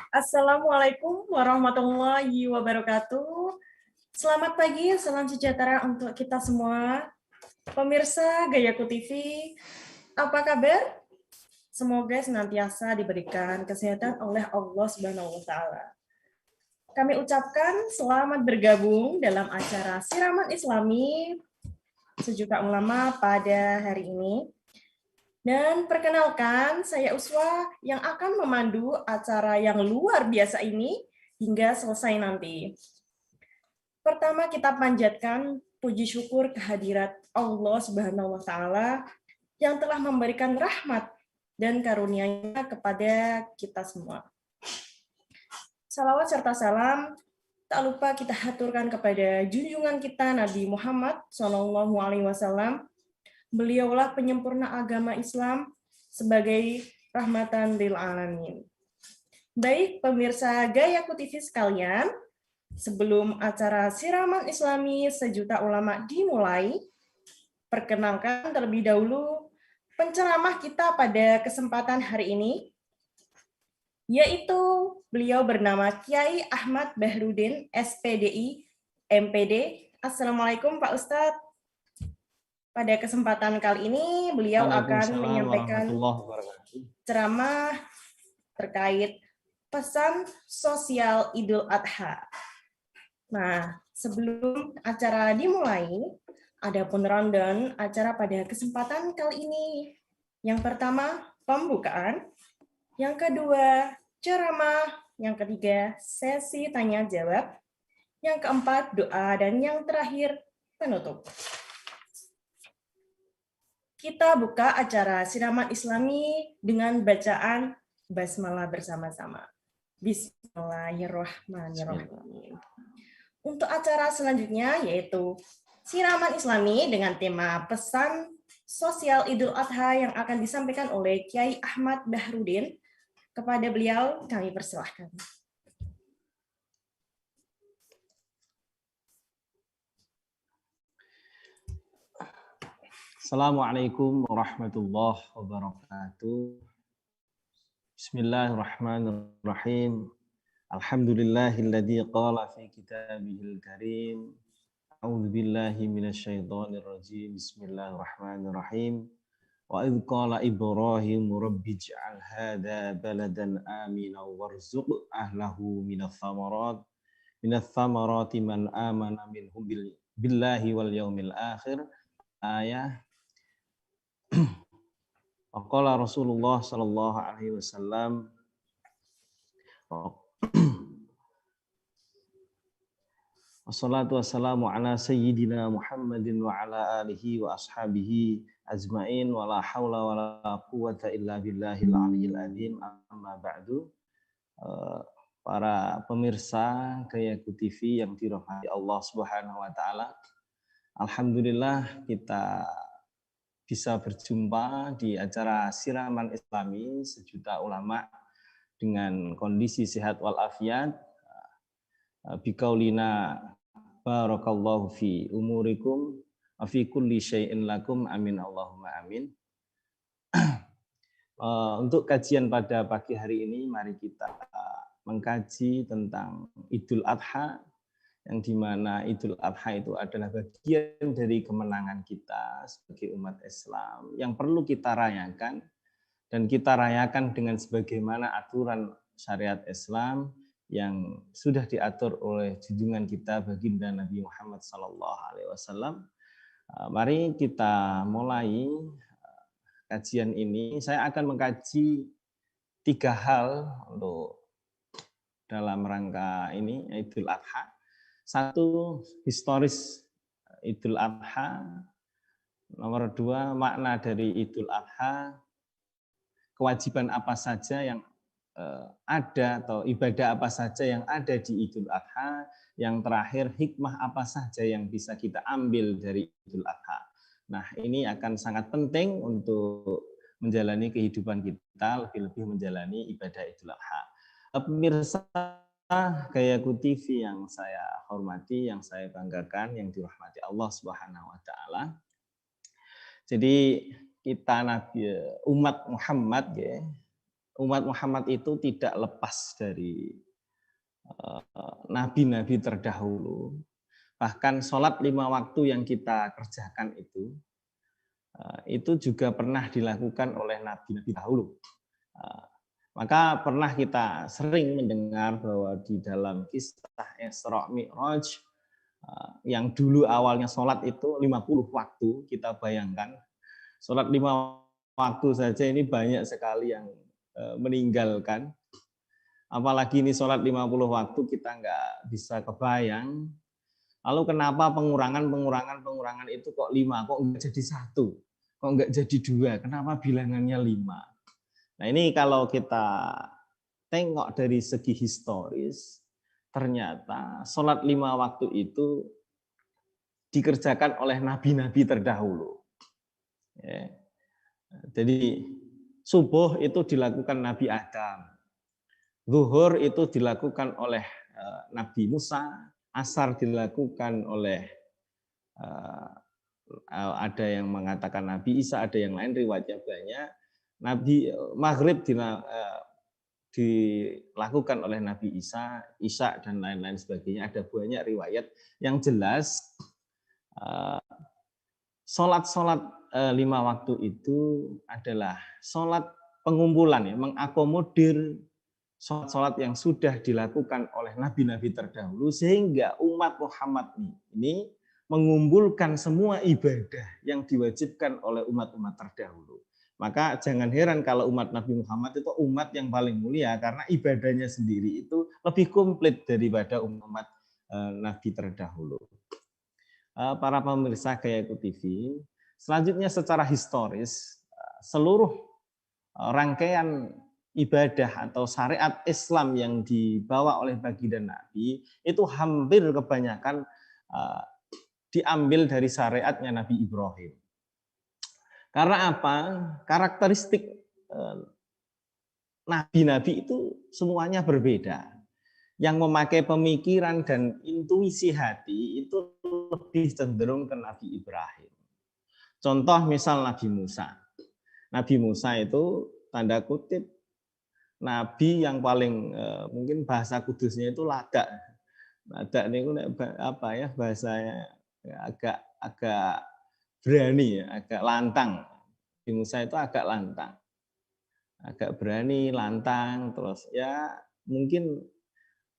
Assalamualaikum warahmatullahi wabarakatuh. Selamat pagi, salam sejahtera untuk kita semua. Pemirsa Gayaku TV, apa kabar? Semoga senantiasa diberikan kesehatan oleh Allah Subhanahu wa taala. Kami ucapkan selamat bergabung dalam acara Siraman Islami Sejuta Ulama pada hari ini. Dan perkenalkan, saya Uswa yang akan memandu acara yang luar biasa ini hingga selesai nanti. Pertama kita panjatkan puji syukur kehadirat Allah Subhanahu wa taala yang telah memberikan rahmat dan karunia-Nya kepada kita semua. Salawat serta salam tak lupa kita haturkan kepada junjungan kita Nabi Muhammad SAW. Beliaulah penyempurna agama Islam sebagai rahmatan lil alamin. Baik pemirsa Gayaku TV sekalian, sebelum acara Siraman Islami Sejuta Ulama dimulai, perkenalkan terlebih dahulu penceramah kita pada kesempatan hari ini, yaitu beliau bernama Kiai Ahmad Bahrudin, SPDI, MPD. Assalamualaikum Pak Ustadz. Pada kesempatan kali ini, beliau akan menyampaikan ceramah terkait pesan sosial Idul Adha. Nah, sebelum acara dimulai, ada pun rundown acara pada kesempatan kali ini. Yang pertama, pembukaan. Yang kedua, ceramah. Yang ketiga, sesi tanya-jawab. Yang keempat, doa. Dan yang terakhir, penutup. Kita buka acara Siraman Islami dengan bacaan basmalah bersama-sama. Bismillahirrahmanirrahim. Untuk acara selanjutnya yaitu Siraman Islami dengan tema pesan sosial Idul Adha yang akan disampaikan oleh Kiai Ahmad Bahrudin. Kepada beliau kami persilahkan. Assalamualaikum warahmatullahi wabarakatuh. Bismillahirrahmanirrahim. Alhamdulillahilladzi qala fi kitabihil karim. A'udzu billahi minasyaitonir rajim. Bismillahirrahmanirrahim. Wa idz qala Ibrahim rabbij'al hadza baladan aminan warzuq ahlahu minats thamarati man amana minhum billahi wal yaumil akhir. Ayah Waqala Rasulullah sallallahu alaihi wasallam wassalatu wassalamu ala sayyidina Muhammadin wa ala alihi wa ashabihi ajmain wa la haula wa la quwwata illa billahil aliyyil azim. Amma ba'du. Para pemirsa Gayaku TV yang dirahmati Allah Subhanahu wa taala. Alhamdulillah kita bisa berjumpa di acara Siraman Islami Sejuta Ulama dengan kondisi sehat walafiat. Biqaulina barakallahu fi umurikum wa fi kulli syai'in lakum amin Allahumma amin. Untuk kajian pada pagi hari ini mari kita mengkaji tentang Idul Adha, yang dimana Idul Adha itu adalah bagian dari kemenangan kita sebagai umat Islam yang perlu kita rayakan, dan kita rayakan dengan sebagaimana aturan syariat Islam yang sudah diatur oleh junjungan kita baginda Nabi Muhammad SAW. Mari kita mulai kajian ini. Saya akan mengkaji 3 hal untuk dalam rangka ini Idul Adha. 1, historis Idul Adha. Nomor 2, makna dari Idul Adha. Kewajiban apa saja yang ada atau ibadah apa saja yang ada di Idul Adha. Yang terakhir, hikmah apa saja yang bisa kita ambil dari Idul Adha. Nah, ini akan sangat penting untuk menjalani kehidupan kita, lebih-lebih menjalani ibadah Idul Adha. Pemirsa Gayaku TV yang saya hormati, yang saya banggakan, yang dirahmati Allah Subhanahu wa taala. Jadi kita Nabi umat Muhammad ya, umat Muhammad itu tidak lepas dari nabi-nabi terdahulu. Bahkan sholat 5 waktu yang kita kerjakan itu juga pernah dilakukan oleh nabi-nabi dahulu. Maka pernah kita sering mendengar bahwa di dalam kisah Isra Mi'raj yang dulu awalnya sholat itu 50 waktu, kita bayangkan sholat 5 waktu saja ini banyak sekali yang meninggalkan. Apalagi ini sholat 50 waktu kita nggak bisa kebayang. Lalu kenapa pengurangan itu kok 5, kok nggak jadi 1, kok nggak jadi 2, kenapa bilangannya 5? Nah ini kalau kita tengok dari segi historis, ternyata sholat 5 waktu itu dikerjakan oleh nabi-nabi terdahulu. Ya. Jadi subuh itu dilakukan Nabi Adam, zuhur itu dilakukan oleh Nabi Musa, asar dilakukan oleh ada yang mengatakan Nabi Isa, ada yang lain riwayatnya banyak. Nabi Maghrib dilakukan oleh Nabi Isa, Isya dan lain-lain sebagainya. Ada banyak riwayat yang jelas sholat-sholat 5 waktu itu adalah sholat pengumpulan, ya, mengakomodir sholat-sholat yang sudah dilakukan oleh nabi-nabi terdahulu sehingga umat Muhammad ini mengumpulkan semua ibadah yang diwajibkan oleh umat-umat terdahulu. Maka jangan heran kalau umat Nabi Muhammad itu umat yang paling mulia karena ibadahnya sendiri itu lebih komplit daripada umat Nabi terdahulu. Para pemirsa Gayaku TV, selanjutnya secara historis, seluruh rangkaian ibadah atau syariat Islam yang dibawa oleh baginda Nabi itu hampir kebanyakan diambil dari syariatnya Nabi Ibrahim. Karena apa? Karakteristik nabi-nabi itu semuanya berbeda. Yang memakai pemikiran dan intuisi hati itu lebih cenderung ke Nabi Ibrahim. Contoh misal Nabi Musa. Nabi Musa itu tanda kutip nabi yang paling mungkin bahasa kudusnya itu ladak. Ladak ini apa ya bahasanya agak berani ya, agak lantang. Nabi Musa itu agak lantang. Agak berani, lantang, terus ya mungkin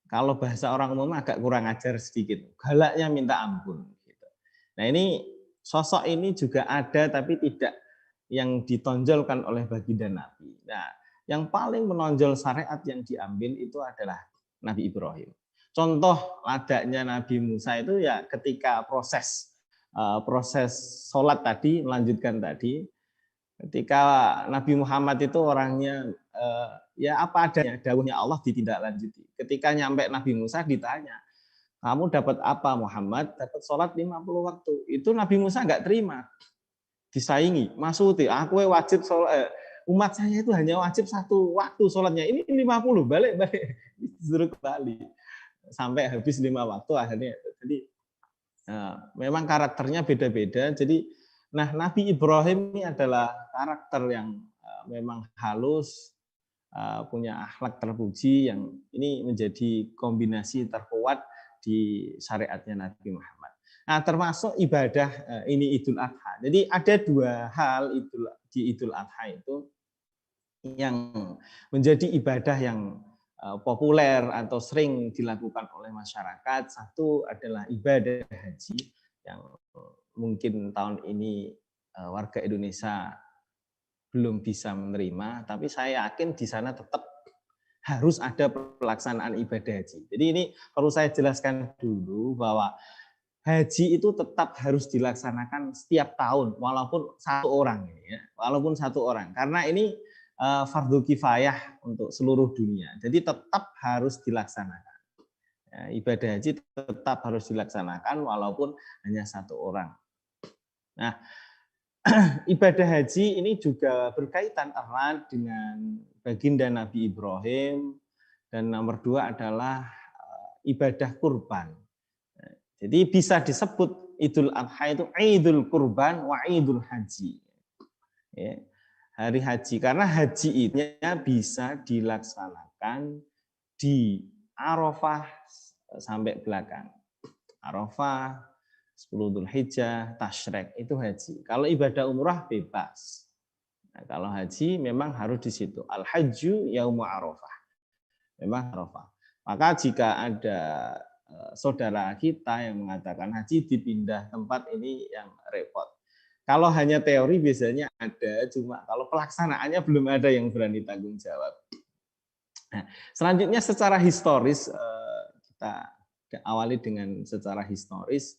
kalau bahasa orang umum agak kurang ajar sedikit. Galaknya minta ampun. Gitu. Nah ini sosok ini juga ada tapi tidak yang ditonjolkan oleh baginda Nabi. Nah yang paling menonjol syariat yang diambil itu adalah Nabi Ibrahim. Contoh ladaknya Nabi Musa itu ya ketika proses sholat tadi, melanjutkan tadi, ketika Nabi Muhammad itu orangnya ya apa adanya, dawuhnya Allah ditindaklanjuti. Ketika nyampe Nabi Musa ditanya, kamu dapat apa Muhammad? Dapat sholat 50 waktu. Itu Nabi Musa nggak terima. Disaingi, maksudnya aku wajib sholat, umat saya itu hanya wajib 1 waktu sholatnya. Ini 50, balik. Disuruh kembali. Sampai habis 5 waktu akhirnya. Jadi memang karakternya beda-beda. Jadi Nabi Ibrahim ini adalah karakter yang memang halus, punya akhlak terpuji yang ini menjadi kombinasi terkuat di syariatnya Nabi Muhammad. Nah, termasuk ibadah ini Idul Adha. Jadi ada 2 hal di Idul Adha itu yang menjadi ibadah yang populer atau sering dilakukan oleh masyarakat. Satu adalah ibadah haji yang mungkin tahun ini warga Indonesia belum bisa menerima, tapi saya yakin di sana tetap harus ada pelaksanaan ibadah haji. Jadi ini perlu saya jelaskan dulu bahwa haji itu tetap harus dilaksanakan setiap tahun, walaupun 1 orang, ya, walaupun 1 orang, karena ini fardu kifayah untuk seluruh dunia. Jadi tetap harus dilaksanakan. Ya, ibadah haji tetap harus dilaksanakan walaupun hanya 1 orang. Nah, ibadah haji ini juga berkaitan erat dengan baginda Nabi Ibrahim, dan nomor 2 adalah ibadah kurban. Jadi bisa disebut Idul Adha itu Idul Kurban wa Idul Haji. Ya. hari haji. Karena haji itu bisa dilaksanakan di Arafah sampai belakang. Arafah, 10 Dzulhijjah, Tasyrik, itu haji. Kalau ibadah umrah bebas. Nah, kalau haji memang harus di situ. Al-hajju yaumu Arafah. Memang Arafah. Maka jika ada saudara kita yang mengatakan haji dipindah tempat, ini yang repot. Kalau hanya teori biasanya ada, cuma kalau pelaksanaannya belum ada yang berani tanggung jawab. Nah, selanjutnya secara historis, kita awali dengan secara historis.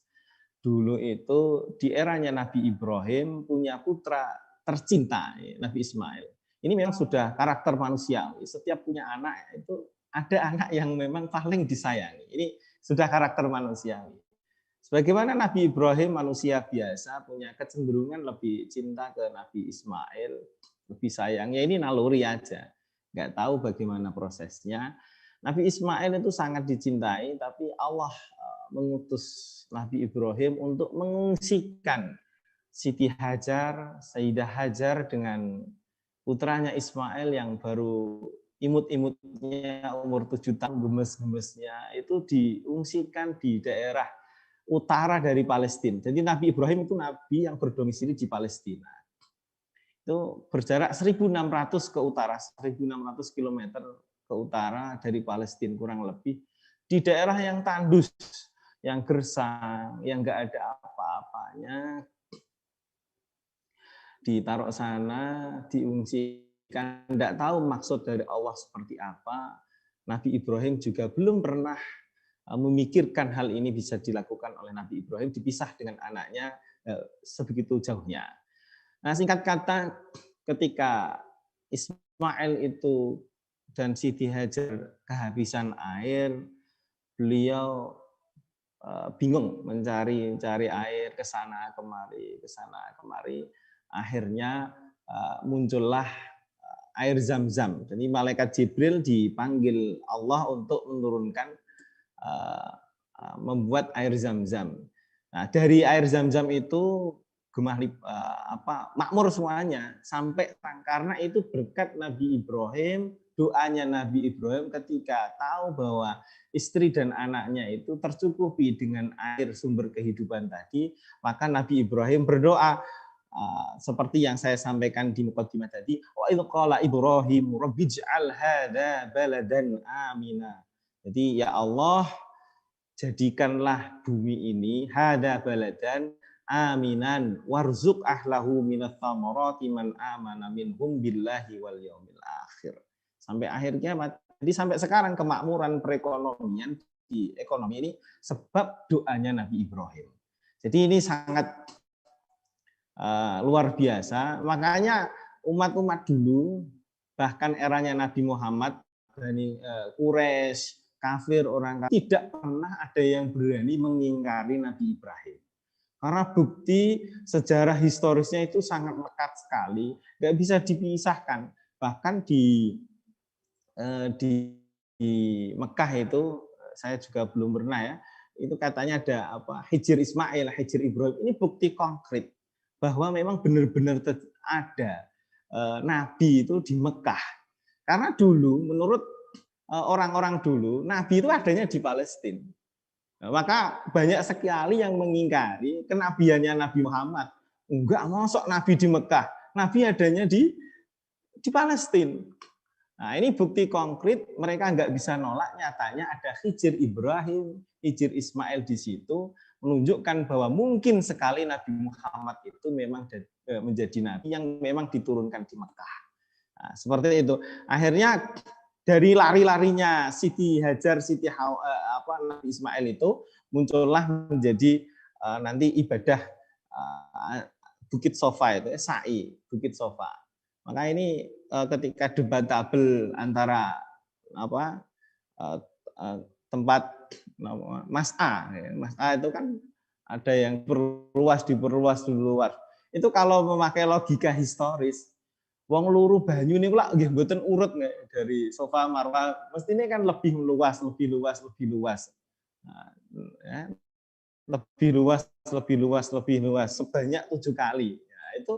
Dulu itu di eranya Nabi Ibrahim punya putra tercinta, Nabi Ismail. Ini memang sudah karakter manusiawi. Setiap punya anak itu ada anak yang memang paling disayangi. Ini sudah karakter manusiawi. Sebagaimana Nabi Ibrahim manusia biasa punya kecenderungan lebih cinta ke Nabi Ismail, lebih sayangnya, ini naluri aja. Nggak tahu bagaimana prosesnya. Nabi Ismail itu sangat dicintai, tapi Allah mengutus Nabi Ibrahim untuk mengungsikan Siti Hajar, Sayyidah Hajar dengan putranya Ismail yang baru imut-imutnya umur 7 tahun, gemes-gemesnya, itu diungsikan di daerah utara dari Palestina. Jadi Nabi Ibrahim itu nabi yang berdomisili di Palestina. Itu berjarak 1.600 ke utara, 1.600 km ke utara dari Palestina kurang lebih, di daerah yang tandus, yang gersang, yang nggak ada apa-apanya. Ditaruh sana, diungsikan, tidak tahu maksud dari Allah seperti apa. Nabi Ibrahim juga belum pernah memikirkan hal ini bisa dilakukan oleh Nabi Ibrahim, dipisah dengan anaknya sebegitu jauhnya. Nah, singkat kata, ketika Ismail itu dan Siti Hajar kehabisan air, beliau bingung mencari air ke sana kemari. Akhirnya muncullah air Zam-Zam. Jadi malaikat Jibril dipanggil Allah untuk menurunkan membuat air Zam-Zam. Nah, dari air Zam-Zam itu makmur semuanya sampai karena itu berkat Nabi Ibrahim, doanya Nabi Ibrahim ketika tahu bahwa istri dan anaknya itu tercukupi dengan air sumber kehidupan tadi, maka Nabi Ibrahim berdoa seperti yang saya sampaikan di mukadimah tadi, wa idz qala Ibrahim rabbij'al hadza baladan amina. Jadi ya Allah, jadikanlah bumi ini hadza baladan aminan warzuq ahlahu minats thamarati man amana minhum billahi wal yaumil akhir. Sampai akhirnya, jadi sampai sekarang kemakmuran perekonomian di ekonomi ini sebab doanya Nabi Ibrahim. Jadi ini sangat luar biasa. Makanya umat-umat dulu, bahkan eranya Nabi Muhammad, Bani Quraisy, kafir, orang kafir, tidak pernah ada yang berani mengingkari Nabi Ibrahim. Karena bukti sejarah historisnya itu sangat lekat sekali, nggak bisa dipisahkan. Bahkan di Mekah itu, saya juga belum pernah ya, itu katanya ada Hijr Ismail, Hijr Ibrahim. Ini bukti konkret bahwa memang benar-benar ada Nabi itu di Mekah. Karena dulu menurut orang-orang dulu, Nabi itu adanya di Palestina. Maka banyak sekali yang mengingkari kenabiannya Nabi Muhammad. Enggak, mosok Nabi di Mekah. Nabi adanya di Palestina. Nah, ini bukti konkret, mereka nggak bisa nolak, nyatanya ada Hijr Ibrahim, Hijr Ismail di situ, menunjukkan bahwa mungkin sekali Nabi Muhammad itu memang menjadi Nabi yang memang diturunkan di Mekah. Nah, seperti itu. Akhirnya dari lari-larinya Siti Hajar, Nabi Ismail itu muncullah menjadi nanti ibadah Bukit Sofa itu, sa'i, Bukit Sofa. Maka ini ketika debatabel antara tempat Mas'a itu kan ada yang diperluas. Itu kalau memakai logika historis, wong luru banyu niku lak nggih mboten urut dari Sofa Marwa, mestine kan lebih luas. Nah, ya, lebih luas sebanyak 7 kali. Ya, itu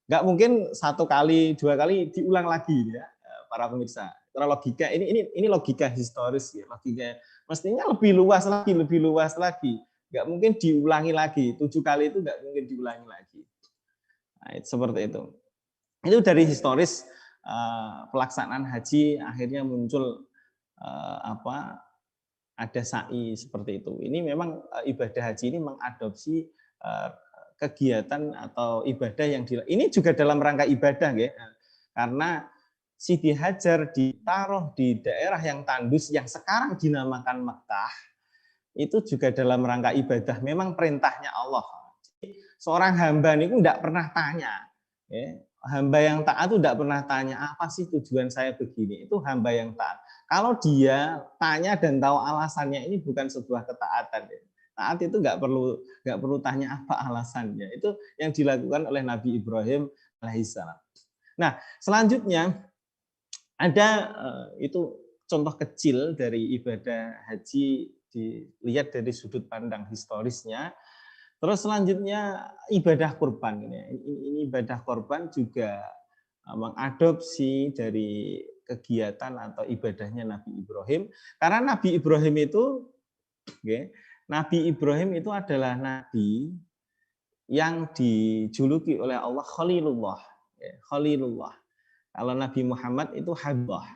Nggak mungkin 1 kali, 2 kali diulang lagi ya, para pemirsa. Karena logika ini logika historis ya, logika mestinya lebih luas lagi. Nggak mungkin diulangi lagi, 7 kali itu nggak mungkin diulangi lagi. Nah, seperti itu. Itu dari historis pelaksanaan haji akhirnya muncul ada sa'i seperti itu. Ini memang ibadah haji ini mengadopsi kegiatan atau ibadah yang ini juga dalam rangka ibadah ya. Karena Siti Hajar ditaruh di daerah yang tandus yang sekarang dinamakan Mekah, itu juga dalam rangka ibadah, memang perintahnya Allah. Seorang hamba ini tidak pernah tanya, ya. Hamba yang taat itu tidak pernah tanya apa sih tujuan saya begini. Itu hamba yang taat. Kalau dia tanya dan tahu alasannya, ini bukan sebuah ketaatan. Ya. Taat itu nggak perlu tanya apa alasannya. Itu yang dilakukan oleh Nabi Ibrahim alaihissalam. Nah, selanjutnya ada itu contoh kecil dari ibadah haji dilihat dari sudut pandang historisnya. Terus selanjutnya ibadah kurban. Ini ibadah kurban juga mengadopsi dari kegiatan atau ibadahnya Nabi Ibrahim. Karena Nabi Ibrahim itu adalah nabi yang dijuluki oleh Allah Khalilullah. Khalilullah. Kalau Nabi Muhammad itu Habibullah.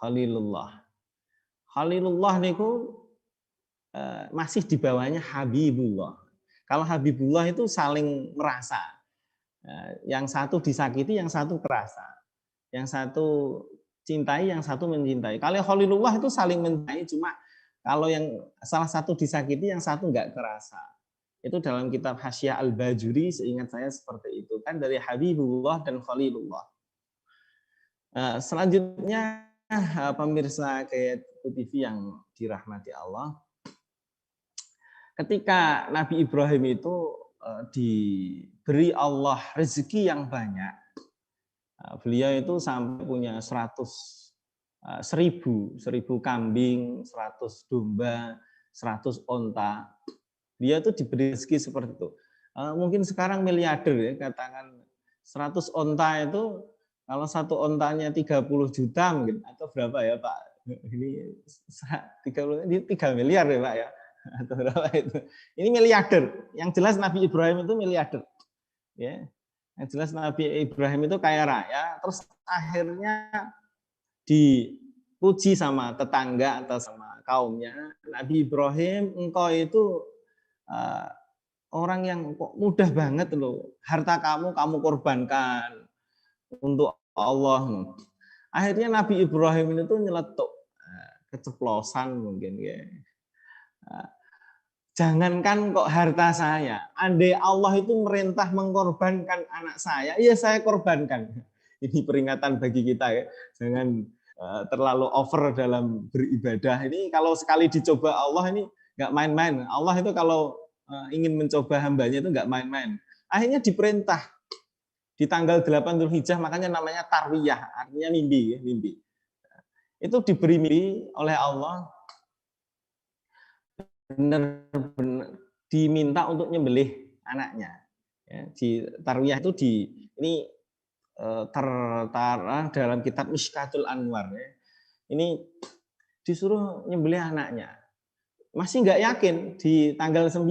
Khalilullah. Khalilullah niku masih di bawahnya Habibullah. Kalau Habibullah itu saling merasa. Yang satu disakiti, yang satu kerasa. Yang satu cintai, yang satu mencintai. Kalau Khalilullah itu saling mencintai, cuma kalau yang salah satu disakiti, yang satu enggak kerasa. Itu dalam kitab Hasyiah Al-Bajuri, seingat saya seperti itu. Kan dari Habibullah dan Khalilullah. Selanjutnya, pemirsa Gayatku TV yang dirahmati Allah, ketika Nabi Ibrahim itu diberi Allah rezeki yang banyak, beliau itu sampai punya 1000 kambing, 100 domba, 100 onta. Dia itu diberi rezeki seperti itu. Mungkin sekarang miliarder ya, katakan 100 onta itu, kalau satu ontanya 30 juta mungkin, atau berapa ya Pak? Ini 3 miliar ya Pak ya? Atau berapa itu? Ini miliarder. Yang jelas Nabi Ibrahim itu miliarder. Ya. Yang jelas Nabi Ibrahim itu kaya raya, terus akhirnya dipuji sama tetangga atau sama kaumnya. Nabi Ibrahim, engkau itu orang yang kok mudah banget loh. Harta kamu korbankan untuk Allah. Akhirnya Nabi Ibrahim itu nyeletuk, keceplosan mungkin ya. Jangankan kok harta saya, andai Allah itu merintah mengorbankan anak saya, ya saya korbankan. Ini peringatan bagi kita ya, jangan terlalu over dalam beribadah. Ini kalau sekali dicoba Allah ini nggak main-main. Allah itu kalau ingin mencoba hambanya itu nggak main-main. Akhirnya diperintah di tanggal 8 Dzulhijjah, makanya namanya tarwiyah, artinya mimpi. Itu diberi mimpi oleh Allah, benar-benar diminta untuk nyembelih anaknya. Ya, di tarwiyah itu ini tertara dalam kitab Mishkatul Anwar. Ya. Ini disuruh nyembelih anaknya. Masih nggak yakin, di tanggal 9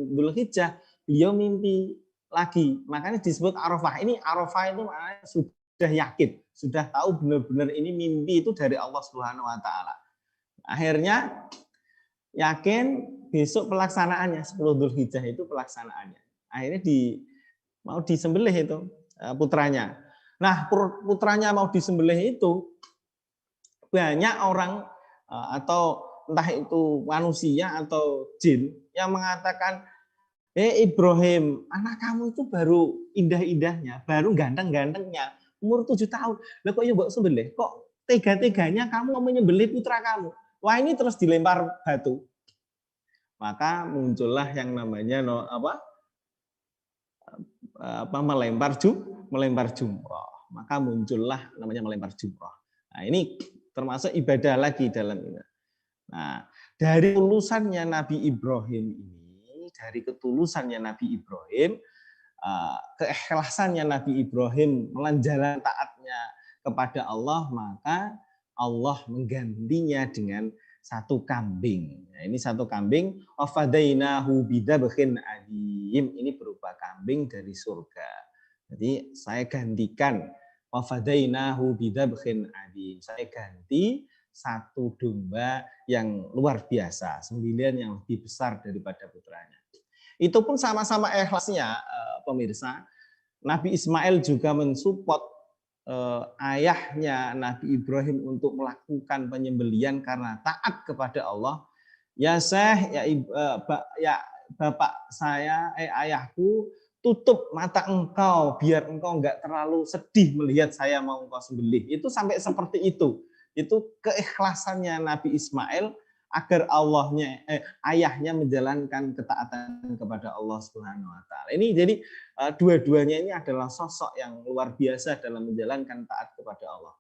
Dzulhijjah beliau mimpi lagi. Makanya disebut Arafah. Ini Arafah itu sudah yakin, sudah tahu benar-benar ini mimpi itu dari Allah Subhanahu wa taala. Akhirnya yakin besok pelaksanaannya, 10 Dzulhijjah itu pelaksanaannya. Akhirnya mau disembelih itu putranya. Nah, putranya mau disembelih itu, banyak orang atau entah itu manusia atau jin yang mengatakan, Ibrahim, anak kamu itu baru indah-indahnya, baru ganteng-gantengnya, umur 7 tahun. Lah kok ya mbok sembelih? Kok tega-teganya kamu mau menyembelih putra kamu? Wah, ini terus dilempar batu. Maka muncullah yang namanya melempar jumroh. Maka muncullah namanya melempar jumroh. Nah, ini termasuk ibadah lagi dalam ini. Nah, dari ketulusannya Nabi Ibrahim ini, keikhlasannya Nabi Ibrahim menjalankan taatnya kepada Allah, maka Allah menggantinya dengan satu kambing. Nah, ini satu kambing, wafadainahu bidzabhin adim. Ini berupa kambing dari surga. Jadi saya gantikan wafadainahu bidzabhin adim. Saya ganti satu domba yang luar biasa, 9 yang lebih besar daripada putranya. Itu pun sama-sama ikhlasnya, pemirsa. Nabi Ismail juga mensupport ayahnya Nabi Ibrahim untuk melakukan penyembelian karena taat kepada Allah. Ya Syekh, ya bapak saya, ayahku, tutup mata engkau biar engkau enggak terlalu sedih melihat saya mau engkau sembelih. Itu sampai seperti itu. Itu keikhlasannya Nabi Ismail agar ayahnya menjalankan ketaatan kepada Allah Subhanahu wa taala. Ini jadi dua-duanya ini adalah sosok yang luar biasa dalam menjalankan taat kepada Allah.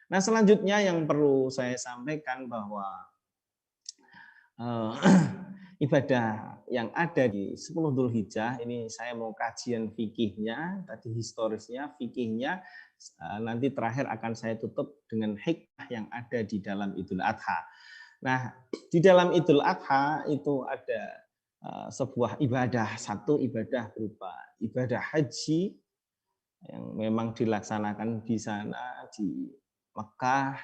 Nah, selanjutnya yang perlu saya sampaikan bahwa ibadah yang ada di 10 Dzulhijjah ini saya mau kajian fikihnya, tadi historisnya, fikihnya, nanti terakhir akan saya tutup dengan hikmah yang ada di dalam Idul Adha. Nah, di dalam Idul Adha itu ada sebuah ibadah, satu ibadah berupa ibadah haji yang memang dilaksanakan di sana di Mekah,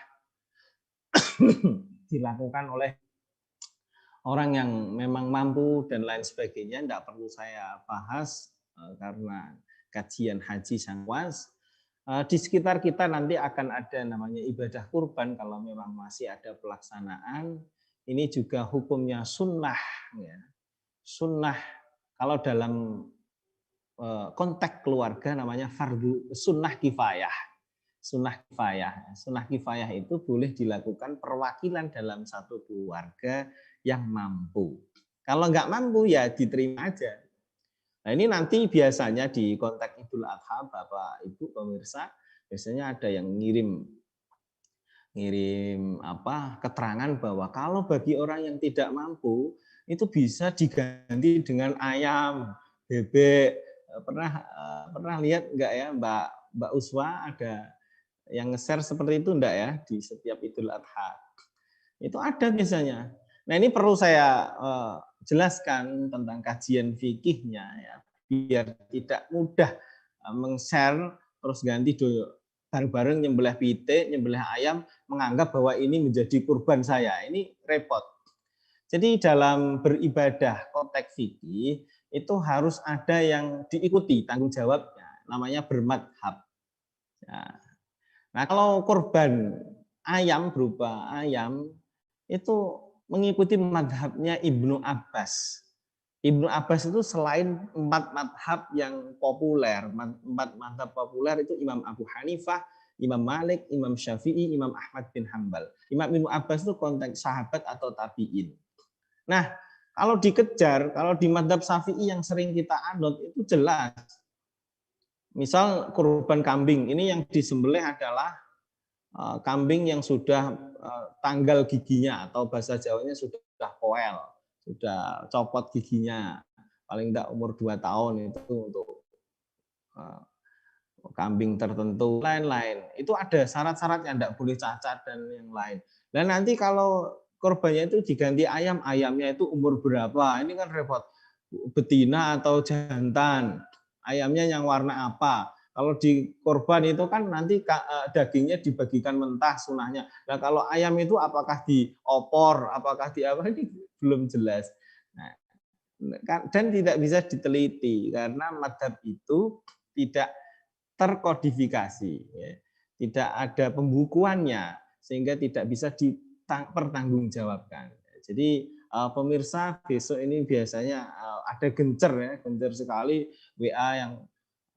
dilakukan oleh orang yang memang mampu dan lain sebagainya. Tidak perlu saya bahas karena kajian haji sangat luas. Di sekitar kita nanti akan ada namanya ibadah kurban kalau memang masih ada pelaksanaan. Ini juga hukumnya sunnah. Ya. Sunnah kalau dalam konteks keluarga namanya fardu sunnah kifayah. Sunnah kifayah. Sunnah kifayah itu boleh dilakukan perwakilan dalam satu keluarga yang mampu. Kalau nggak mampu ya diterima aja. Nah, ini nanti biasanya di konteks Idul Adha, Bapak Ibu pemirsa, biasanya ada yang ngirim keterangan bahwa kalau bagi orang yang tidak mampu itu bisa diganti dengan ayam, bebek. Pernah lihat enggak ya Mbak Uswa ada yang nge-share seperti itu enggak ya di setiap Idul Adha? Itu ada biasanya. Nah, ini perlu saya jelaskan tentang kajian fikihnya ya, biar tidak mudah meng-share terus ganti bareng-bareng nyembelih pitik, nyembelih ayam, menganggap bahwa ini menjadi kurban saya. Ini repot. Jadi dalam beribadah konteks fikih itu harus ada yang diikuti tanggung jawabnya, namanya bermadhab. Nah, kalau kurban ayam berupa ayam itu mengikuti madhabnya Ibnu Abbas. Ibnu Abbas itu selain 4 madhab yang populer, 4 madhab populer itu Imam Abu Hanifah, Imam Malik, Imam Syafi'i, Imam Ahmad bin Hambal. Imam Ibnu Abbas itu konteks sahabat atau tabi'in. Nah, kalau dikejar, kalau di madhab Syafi'i yang sering kita anut itu jelas. Misal kurban kambing, ini yang disembelih adalah kambing yang sudah tanggal giginya atau bahasa Jawanya sudah koel, sudah copot giginya, paling tidak umur 2 tahun itu untuk kambing tertentu, lain-lain. Itu ada syarat-syarat yang tidak boleh cacat dan yang lain. Dan nanti kalau korbannya itu diganti ayam, ayamnya itu umur berapa? Ini kan repot. Betina atau jantan, ayamnya yang warna apa? Kalau di korban itu kan nanti dagingnya dibagikan mentah sunahnya. Nah, kalau ayam itu apakah diopor, apakah di apa ini belum jelas. Nah, dan tidak bisa diteliti karena madhab itu tidak terkodifikasi, ya. Tidak ada pembukuannya sehingga tidak bisa dipertanggungjawabkan. Jadi pemirsa besok ini biasanya ada gencer sekali WA yang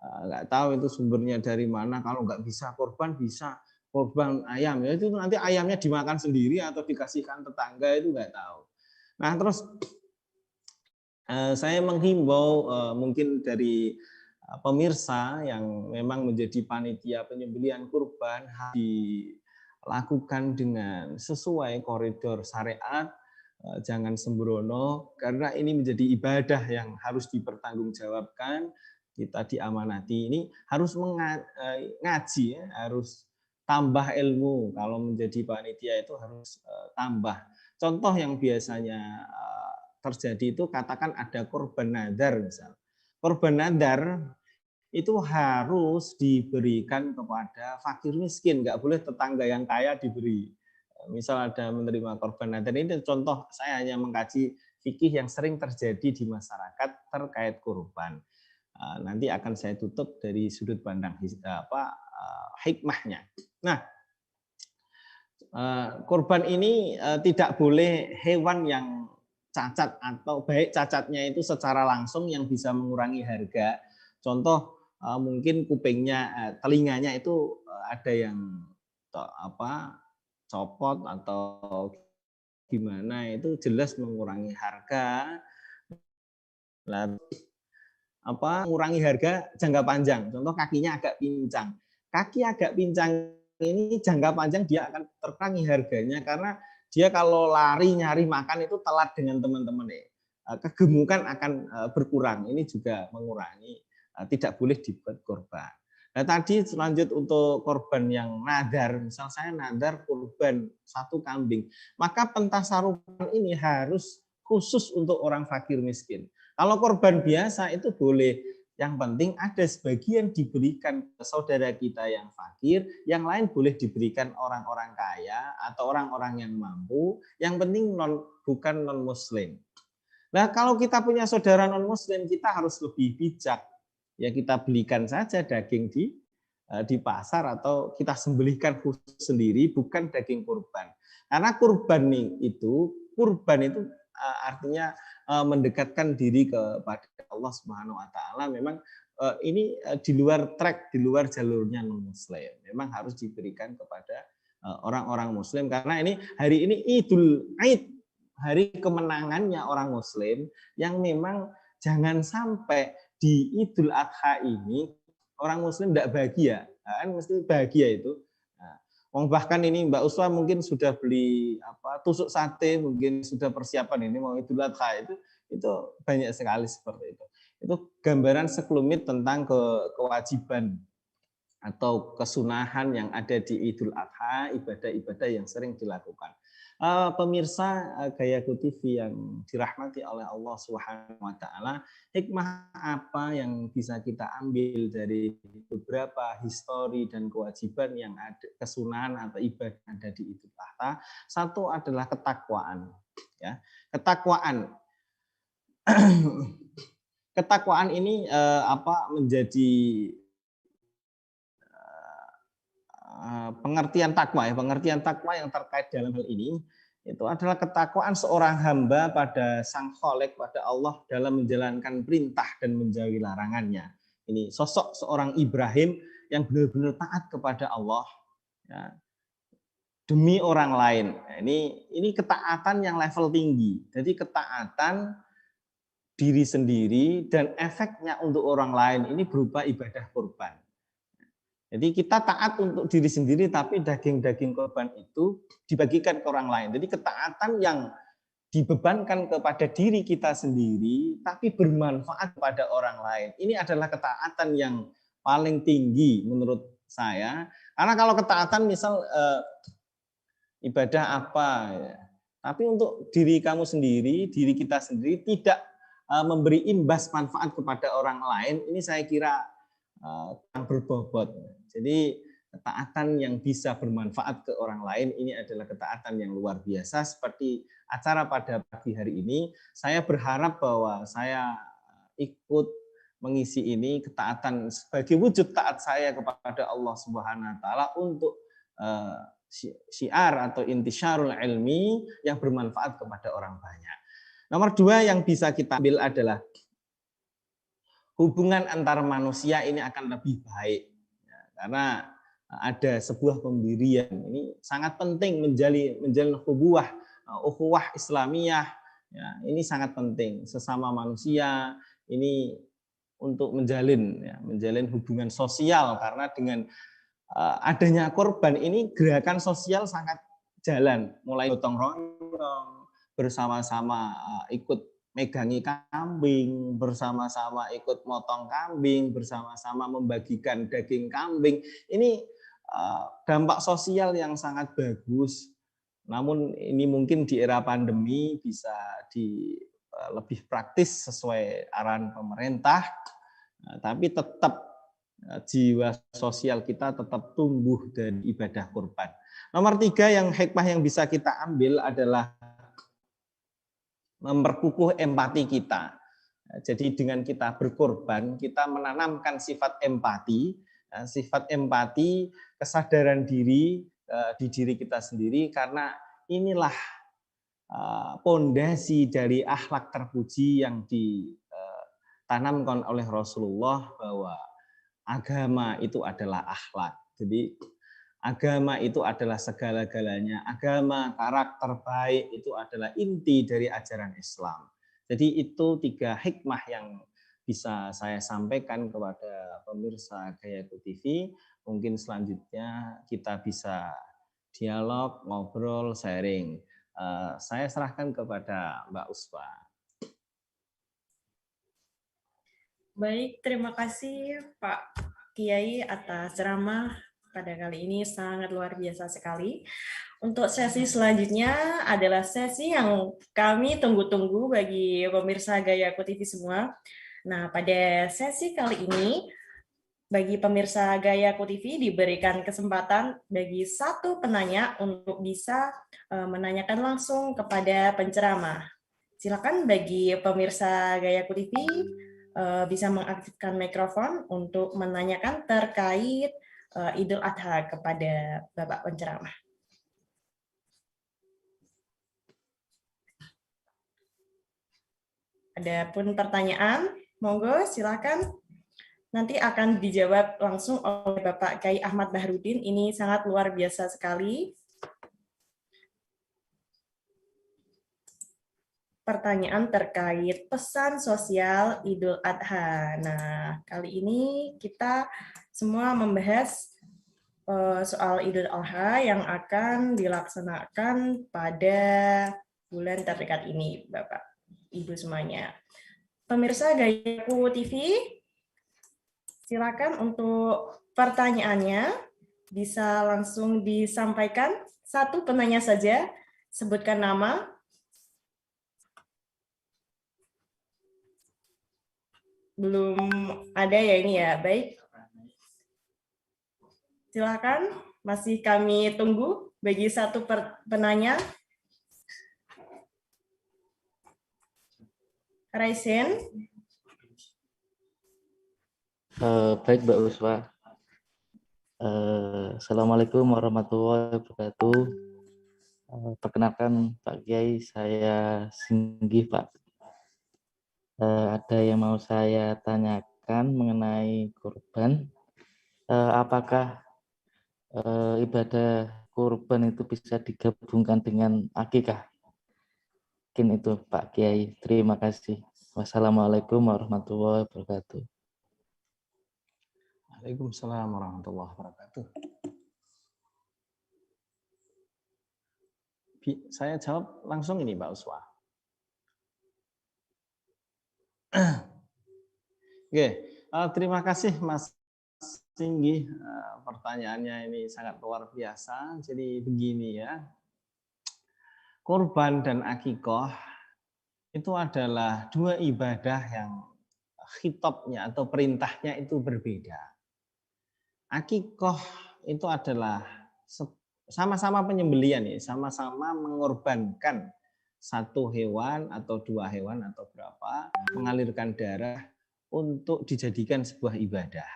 nggak tahu itu sumbernya dari mana. Kalau nggak bisa korban, bisa korban ayam. Ya itu nanti ayamnya dimakan sendiri atau dikasihkan tetangga itu nggak tahu. Nah, terus saya menghimbau mungkin dari pemirsa yang memang menjadi panitia penyembelihan kurban dilakukan dengan sesuai koridor syariat, jangan sembrono karena ini menjadi ibadah yang harus dipertanggungjawabkan. kita diamanati ini harus ngaji ya, harus tambah ilmu. Kalau menjadi panitia itu harus tambah. Contoh yang biasanya terjadi itu katakan ada korban nadar misal. Korban nadar itu harus diberikan kepada fakir miskin, nggak boleh tetangga yang kaya diberi. Misal ada menerima korban nadar, ini contoh saya hanya mengkaji fikih yang sering terjadi di masyarakat terkait kurban. Nanti akan saya tutup dari sudut pandang hikmahnya. Nah, kurban ini tidak boleh hewan yang cacat atau baik cacatnya itu secara langsung yang bisa mengurangi harga. Contoh mungkin kupingnya, telinganya itu ada yang copot atau gimana, itu jelas mengurangi harga. Nah, mengurangi harga jangka panjang. Contoh kakinya agak pincang. Kaki agak pincang ini jangka panjang dia akan terkurangi harganya karena dia kalau lari nyari makan itu telat dengan teman-teman. Kegemukan akan berkurang. Ini juga mengurangi, tidak boleh dibuat korban. Nah tadi lanjut untuk korban yang nadar, misal saya nadar kurban 1 kambing, maka pentasarupan ini harus khusus untuk orang fakir miskin. Kalau korban biasa itu boleh, yang penting ada sebagian diberikan ke saudara kita yang fakir, yang lain boleh diberikan orang-orang kaya atau orang-orang yang mampu, yang penting bukan non-muslim. Nah kalau kita punya saudara non-muslim, kita harus lebih bijak. Ya kita belikan saja daging di pasar atau kita sembelihkan khusus sendiri, bukan daging kurban. Karena kurban itu artinya mendekatkan diri kepada Allah Subhanahu wa taala. Memang ini di luar track, di luar jalurnya non-muslim. Memang harus diberikan kepada orang-orang muslim karena hari ini Idul Aid, hari kemenangannya orang muslim, yang memang jangan sampai di Idul Adha ini orang muslim tidak bahagia. Kan mesti bahagia itu. Bahkan ini Mbak Uswa mungkin sudah beli tusuk sate, mungkin sudah persiapan ini mau Idul Adha, itu banyak sekali seperti itu. Itu gambaran sekelumit tentang kewajiban atau kesunahan yang ada di Idul Adha, ibadah-ibadah yang sering dilakukan. Pemirsa Gayaku TV yang dirahmati oleh Allah Subhanahu wa taala, hikmah apa yang bisa kita ambil dari beberapa histori dan kewajiban yang ada, kesunahan atau ibadah yang ada di Idul Adha? Satu adalah ketakwaan, ya. Ketakwaan ini menjadi pengertian takwa yang terkait dalam hal ini itu adalah ketakwaan seorang hamba pada Sang Khalik, pada Allah dalam menjalankan perintah dan menjauhi larangannya. Ini sosok seorang Ibrahim yang benar-benar taat kepada Allah, ya, demi orang lain. Ini ketaatan yang level tinggi. Jadi ketaatan diri sendiri dan efeknya untuk orang lain ini berupa ibadah kurban. Jadi kita taat untuk diri sendiri, tapi daging-daging korban itu dibagikan ke orang lain. Jadi ketaatan yang dibebankan kepada diri kita sendiri, tapi bermanfaat kepada orang lain. Ini adalah ketaatan yang paling tinggi menurut saya. Karena kalau ketaatan misal ibadah apa, ya, tapi untuk diri kamu sendiri, diri kita sendiri tidak memberi imbas manfaat kepada orang lain, ini saya kira yang berbobot. Jadi ketaatan yang bisa bermanfaat ke orang lain ini adalah ketaatan yang luar biasa. Seperti acara pada pagi hari ini, saya berharap bahwa saya ikut mengisi ini ketaatan sebagai wujud taat saya kepada Allah Subhanahu wa taala untuk syiar atau intisyarul ilmi yang bermanfaat kepada orang banyak. Nomor 2 yang bisa kita ambil adalah hubungan antar manusia ini akan lebih baik. Karena ada sebuah pemberian, ini sangat penting menjalin ukhuwah Islamiyah, ya, ini sangat penting sesama manusia ini untuk menjalin hubungan sosial, karena dengan adanya korban ini gerakan sosial sangat jalan, mulai gotong royong, bersama-sama ikut megangi kambing, bersama-sama ikut motong kambing, bersama-sama membagikan daging kambing. Ini dampak sosial yang sangat bagus. Namun ini mungkin di era pandemi bisa lebih praktis sesuai arahan pemerintah, tapi tetap jiwa sosial kita tetap tumbuh dari ibadah kurban. Nomor 3 yang hikmah yang bisa kita ambil adalah memperkukuh empati kita. Jadi dengan kita berkorban, kita menanamkan sifat empati, kesadaran diri di diri kita sendiri, karena inilah pondasi dari akhlak terpuji yang ditanamkan oleh Rasulullah, bahwa agama itu adalah akhlak. Jadi agama itu adalah segala-galanya. Agama, karakter baik itu adalah inti dari ajaran Islam. Jadi itu 3 hikmah yang bisa saya sampaikan kepada pemirsa Gayaku TV. Mungkin selanjutnya kita bisa dialog, ngobrol, sharing. Saya serahkan kepada Mbak Uswa. Baik, terima kasih Pak Kiai atas ceramah pada kali ini, sangat luar biasa sekali. Untuk sesi selanjutnya adalah sesi yang kami tunggu-tunggu bagi pemirsa Gayaku TV semua. Nah, pada sesi kali ini, bagi pemirsa Gayaku TV diberikan kesempatan bagi satu penanya untuk bisa menanyakan langsung kepada penceramah. Silakan bagi pemirsa Gayaku TV bisa mengaktifkan mikrofon untuk menanyakan terkait Idul Adha kepada Bapak penceramah. Adapun pertanyaan, monggo silakan. Nanti akan dijawab langsung oleh Bapak Kiai Ahmad Bahrudin. Ini sangat luar biasa sekali. Pertanyaan terkait pesan sosial Idul Adha. Nah, kali ini kita semua membahas soal Idul Adha yang akan dilaksanakan pada bulan terdekat ini, Bapak, Ibu semuanya. Pemirsa Gayaku TV, silakan untuk pertanyaannya bisa langsung disampaikan. Satu penanya saja, sebutkan nama. Belum ada ya ini ya, baik. Silakan, masih kami tunggu bagi satu penanya. Raisen. Baik Mbak Uswa. Assalamualaikum warahmatullahi wabarakatuh. Perkenalkan Pak Kiai, saya Singgih Pak. Ada yang mau saya tanyakan mengenai kurban. Apakah ibadah kurban itu bisa digabungkan dengan akikah? Mungkin itu Pak Kiai. Terima kasih. Wassalamualaikum warahmatullahi wabarakatuh. Waalaikumsalam warahmatullahi wabarakatuh. Saya jawab langsung ini, Mbak Uswa. Oke, terima kasih Mas Singgi. Pertanyaannya ini sangat luar biasa. Jadi begini ya, kurban dan akikoh itu adalah 2 ibadah yang khitabnya atau perintahnya itu berbeda. Akikoh itu adalah sama-sama penyembelian ya, sama-sama mengorbankan satu hewan atau 2 hewan atau berapa, mengalirkan darah untuk dijadikan sebuah ibadah.